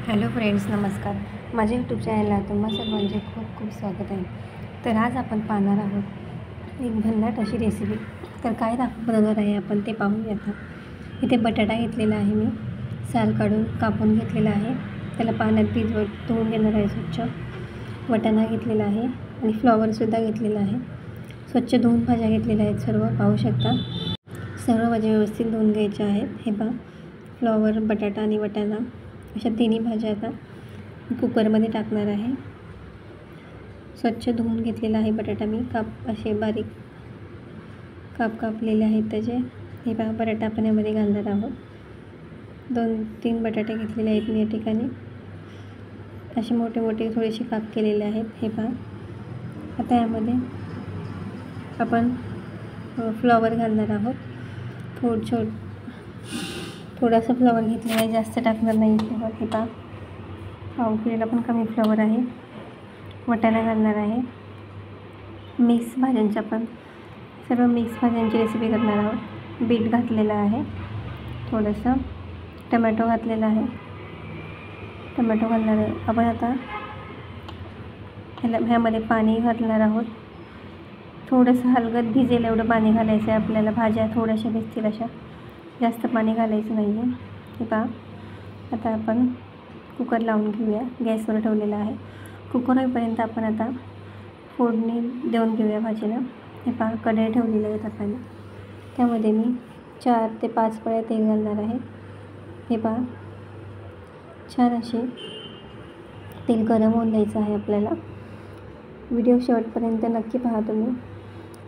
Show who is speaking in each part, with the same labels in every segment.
Speaker 1: Hello friends, नमस्कार. माझ्या YouTube चॅनलला तुम्हा सर्वांचे खूप खूप स्वागत आहे. तर आज आपण पाहणार आहोत एक भन्नाट अशी रेसिपी. तर काय बनवणार आहे आपण ते पाहूया. आता इथे बटाटा घेतलेला आहे, मी साल काढून कापून घेतलेला आहे. त्याला पाण्यात धुवून घेणार आहे स्वच्छ. वाटाणा घेतलेला आहे आणि फ्लॉवरसुद्धा घेतलेला आहे. स्वच्छ धुवून भाज्या घेतलेल्या आहेत, सर्व पाहू शकता. सर्व भाज्या व्यवस्थित धुवून घ्यायच्या आहेत. हे पहा, फ्लॉवर, बटाटा आणि वाटाणा अशा तिन्ही भाज्या आता कुकरमध्ये टाकणार आहे. स्वच्छ धुवून घेतलेला आहे बटाटा मी. असे बारीक कापलेले आहेत त्याचे. हे पहा, बटाटा आपण यामध्ये घालणार आहोत. 2-3 बटाटे घेतलेले आहेत मी या ठिकाणी. असे मोठे मोठे थोडेसे काप केलेले आहेत. हे पहा, आता यामध्ये आपण फ्लॉवर घालणार आहोत. थोडासा फ्लॉवर घेतलेला आहे, जास्त टाकणार नाही फ्लॉवर. हे पहा, पाव किलोला पण कमी फ्लॉवर आहे. वाटाणा घालणार आहे. मिक्स भाज्यांची आपण सर्व मिक्स भाज्यांची रेसिपी करणार आहोत. बीट घातलेलं आहे, थोडंसं टमॅटो घातलेला आहे. टमॅटो घालणार आहे आपण. आता ह्यामध्ये पाणी घालणार आहोत. थोडंसं हलगत भिजेल एवढं पाणी घालायचं आहे आपल्याला. भाज्या थोड्याशा भिजतील अशा, जास्त पाणी घालायचं नाही आहे. हे पहा, आता आपण कुकर लावून घेऊया. गॅसवर ठेवलेला आहे. कुकर होईपर्यंत आपण आता फोडणी देऊन घेऊया भाजीला. हे पहा, कढई ठेवलेली आहे तापायला. त्यामध्ये मी 4 ते 5 पळ्या तेल घालणार आहे. हे पहा, छान असे तेल गरम होऊन द्यायचं आहे आपल्याला. व्हिडिओ शेवटपर्यंत नक्की पहा तुम्ही.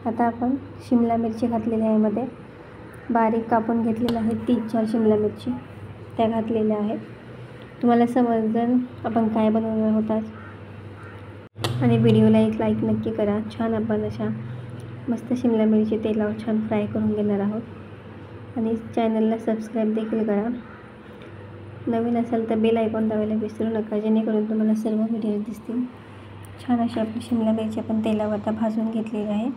Speaker 1: आता आपण शिमला मिरची घातलेली आहे यामध्ये. बारीक कापून घेतलेल्या आहेत 3-4 शिमला मिरची, त्या घातलेल्या आहेत. तुम्हाला समजेल आपण काय बनवणार आहोत आज. आणि व्हिडिओला एक लाईक नक्की करा. छान आपण अशा मस्त शिमला मिरची तेलावर छान फ्राय करून घेणार आहोत. आणि चॅनलला सबस्क्राईब देखील करा. नवीन असाल तर बेल आयकॉन दाबायला विसरू नका, जेणेकरून तुम्हाला सर्व व्हिडिओ दिसतील. छान अशी आपली शिमला मिरची आपण तेलावर आता भाजून घेतलेली आहे.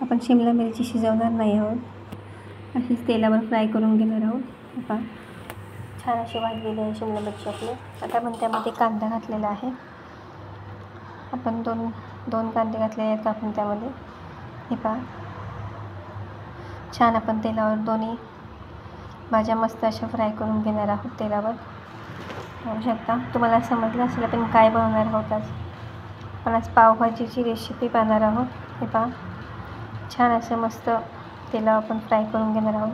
Speaker 1: आपण शिमला मिरची शिजवणार नाही आहोत, अशीच तेलावर फ्राय करून घेणार आहोत. आता छान अशी भाजलेली आहे शिमला मिरची आपली. आता आपण त्यामध्ये कांदा घातलेला आहे. आपण दोन कांदे घातलेले आहेत कापून त्यामध्ये. हे पहा, छान आपण तेलावर दोन्ही भाज्या मस्त अशा फ्राय करून घेणार आहोत तेलावर. पाहू शकता. तुम्हाला समजलं असेल आपण काय बनवणार आहोत आज. आपण आज पावभाजीची रेसिपी पाहणार आहोत. हे पहा, छान असं मस्त तेलावर आपण फ्राय करून घेणार आहोत,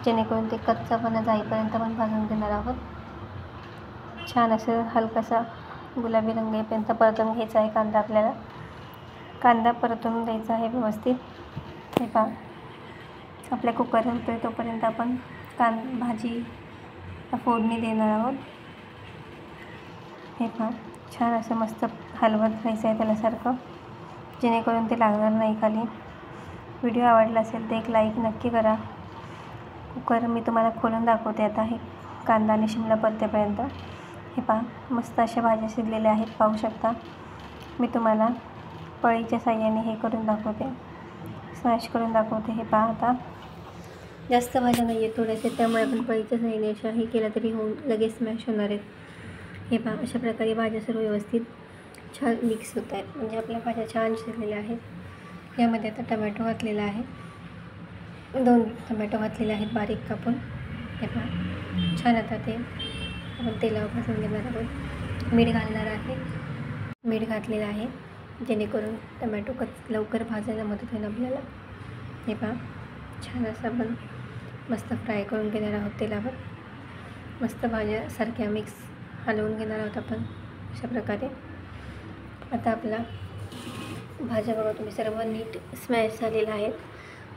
Speaker 1: जेणेकरून ते कच्चापणा जाईपर्यंत आपण भाजून घेणार आहोत. छान असं हलकासा गुलाबी रंग येईपर्यंत परतून घ्यायचा आहे कांदा आपल्याला. कांदा परतून द्यायचा आहे व्यवस्थित. हे पहा, आपल्या कुकर होतोय तोपर्यंत आपण भाजी फोडणी देणार आहोत. हे पहा, छान असं मस्त हलवत राहायचं आहे त्याला सारखं, जेणेकरून ते लागणार नाही खाली. व्हिडिओ आवडला असेल तर एक लाईक नक्की करा. कुकर मी तुम्हाला खोलून दाखवते आता. हे कांदा आणि शिमला परतेपर्यंत. हे पहा, मस्त अशा भाज्या शिजलेल्या आहेत, पाहू शकता. मी तुम्हाला पळीच्या साह्याने हे करून दाखवते, स्मॅश करून दाखवते. हे पहा, आता जास्त भाज्या नाही आहेत थोड्याशा, त्यामुळे आपण पळीच्या साह्याने अशा हे केलं तरी होऊन लगेच स्मॅश होणार आहेत. हे पहा, अशा प्रकारे भाज्या सर्व व्यवस्थित छान मिक्स होत आहेत, म्हणजे आपल्या भाज्या छान शिजलेल्या आहेत. यामध्ये आता टमॅटो घातलेला आहे. 2 टमॅटो घातलेले आहेत बारीक कापून. हे पहा, छान आता ते आपण तेलावर भाजून घेणार आहोत. मीठ घालणार आहे. मीठ घातलेलं आहे, जेणेकरून टमॅटो लवकर भाजायला मदत होईल आपल्याला. हे पहा, छान असं आपण मस्त फ्राय करून घेणार आहोत तेलावर. मस्त भाज्या सारख्या मिक्स हलवून घेणार आहोत आपण अशा प्रकारे. आता आपला भाज्या बघा तुम्ही सर्व नीट स्मॅश झालेल्या आहेत.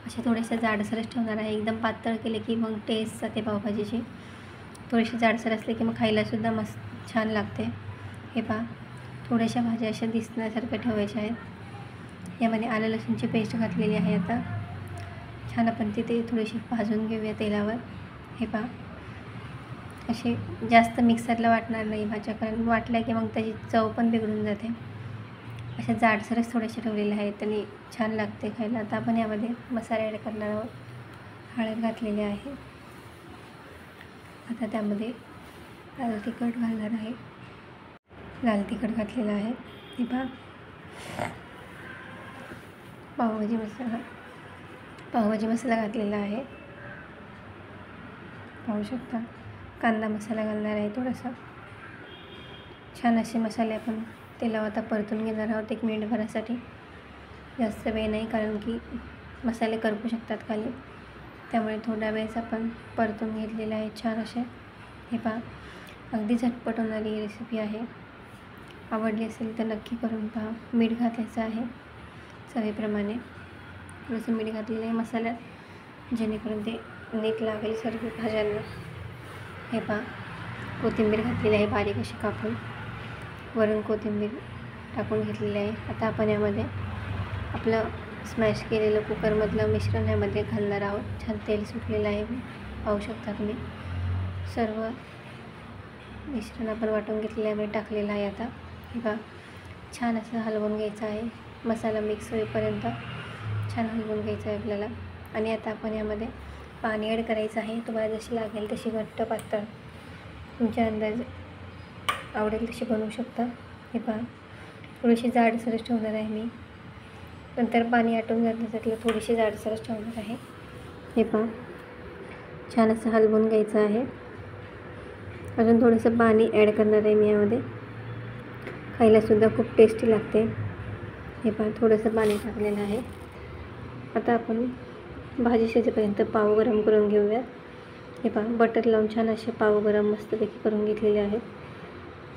Speaker 1: अशा थोड्याशा जाडसरच ठेवणार आहे. एकदम पातळ केले की मग टेस्ट जाते पावभाजीची. थोडीशी जाडसर असले की मग खायलासुद्धा मस्त छान लागते. हे पहा, थोड्याशा भाज्या अशा दिसण्यासारख्या ठेवायच्या आहेत. यामध्ये आलं लसूणची पेस्ट घातलेली आहे. आता छान आपण तिथे थोडीशी भाजून घेऊया तेलावर. हे पहा, असे जास्त मिक्सरला वाटणार नाही भाज्या, कारण वाटल्या की मग त्याची चव पण बिघडून जाते. अशा जाडसरच थोड्याशा ठेवलेल्या आहेत आणि छान लागते खायला. आता आपण यामध्ये मसाले ॲड करणार आहोत. हळद घातलेली आहे. आता त्यामध्ये लाल तिखट घालणार आहे. लाल तिखट घातलेलं आहे. हे पहा, पावभाजी मसाला घातलेला आहे. पाहू शकता. कांदा मसाला घालणार आहे थोडासा. छान असे मसाले आपण तेलावर आता परतून घेणार आहोत 1 मिनिटभरासाठी. जास्त वेळ नाही, कारण की मसाले करपू शकतात खाली, त्यामुळे थोडा वेळच आपण परतून घेतलेला आहे छान असे. हे पहा, अगदी झटपट होणारी रेसिपी आहे. आवडली असेल तर नक्की करून पहा. मीठ घालायचं आहे चवीप्रमाणे. थोडंसं मीठ घातलेलं आहे मसाल्यात, जेणेकरून ते नीट लागेल सर्व भाज्यांना. हे पहा, कोथिंबीर घातलेली आहे बारीक अशी कापून. वरून कोथिंबीर टाकून घेतलेली आहे. आता आपण यामध्ये आपलं स्मॅश केलेलं कुकरमधलं मिश्रण यामध्ये घालणार आहोत. छान तेल सुटलेलं आहे, पाहू शकता तुम्ही. सर्व मिश्रण आपण वाटून घेतलेलं आहे, टाकलेलं आहे. आता हे पहा, छान असं हलवून घ्यायचं आहे. मसाला मिक्स होईपर्यंत छान हलवून घ्यायचं आहे आपल्याला. आणि आता आपण यामध्ये पाणी ॲड करायचं आहे. तुम्हाला जशी लागेल तशी घट्ट पातळ तुमच्या अंदाज आवडेल तशी बनवू शकता. हे पहा, थोडीशी जाडसरच ठेवणार आहे मी. नंतर पाणी आटून जातं त्यातलं थोडीशी जाडसरच ठेवणार आहे. हे पहा, छान असं हलवून घ्यायचं आहे. अजून थोडंसं पाणी ॲड करणार आहे मी यामध्ये. खायलासुद्धा खूप टेस्टी लागते. हे पहा, थोडंसं पाणी टाकलेलं आहे. आता आपण भाजी शिजेपर्यंत पाव गरम करून घेऊया. हे पहा, बटर लावून छान असे पाव गरम मस्तपैकी करून घेतलेले आहेत.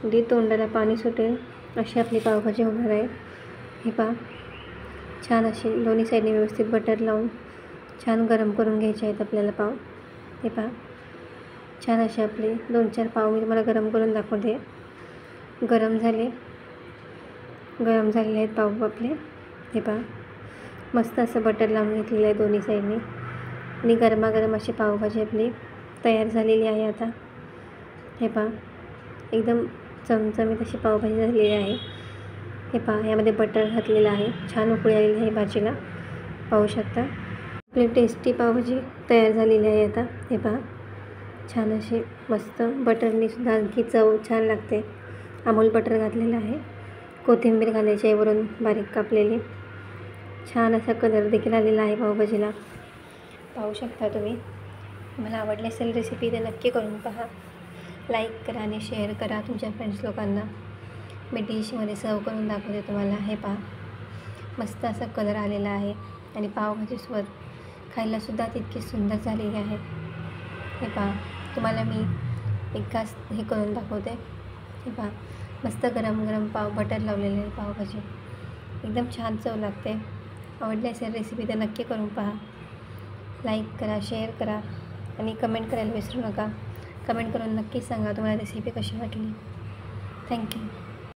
Speaker 1: अगदी तोंडाला पाणी सुटेल अशी आपली पावभाजी होणार आहे. हे पहा, छान अशी दोन्ही साईडने व्यवस्थित बटर लावून छान गरम करून घ्यायचे आहेत आपल्याला पाव. हे पहा, छान असे आपले 2-4 पाव मी तुम्हाला गरम करून दाखवते. गरम झालेले आहेत पाव आपले. हे पहा, मस्त असं बटर लावून घेतलेलं आहे दोन्ही साईडने. आणि गरमागरम अशी पावभाजी आपली तयार झालेली आहे आता. हे पहा, एकदम चमचमीत अशी पावभाजी झालेली आहे. हे पहा, यामध्ये बटर घातलेलं आहे. छान उकळी आलेली आहे भाजीला, पाहू शकता. आपली टेस्टी पावभाजी तयार झालेली आहे आता. हे पहा, छान अशी मस्त बटरने सुद्धा आणखी चव छान लागते. अमूल बटर घातलेलं आहे. कोथिंबीर घालायची आहे वरून बारीक कापलेली. छान असा कलर देखील आलेला आहे पावभाजीला, पाहू शकता तुम्ही. तुम्हाला आवडली असेल रेसिपी तर नक्की करून पहा. लाईक करा आणि शेअर करा तुमच्या फ्रेंड्स लोकांना. मी डिशमध्ये सर्व करून दाखवते तुम्हाला. हे पहा, मस्त असा कलर आलेला आहे आणि पावभाजीसोबत खायलासुद्धा तितकी सुंदर झालेली आहे. हे पहा, तुम्हाला मी एक घास हे करून दाखवते. हे पहा, मस्त गरम गरम पाव बटर लावलेले आहे पावभाजी. एकदम छान चव लागते. आवडली असेल रेसिपी तर नक्की करून पहा. लाईक करा, शेअर करा आणि कमेंट करायला विसरू नका. कमेंट करून नक्की सांगा तुम्हाला रेसिपी कशी वाटली. थँक्यू.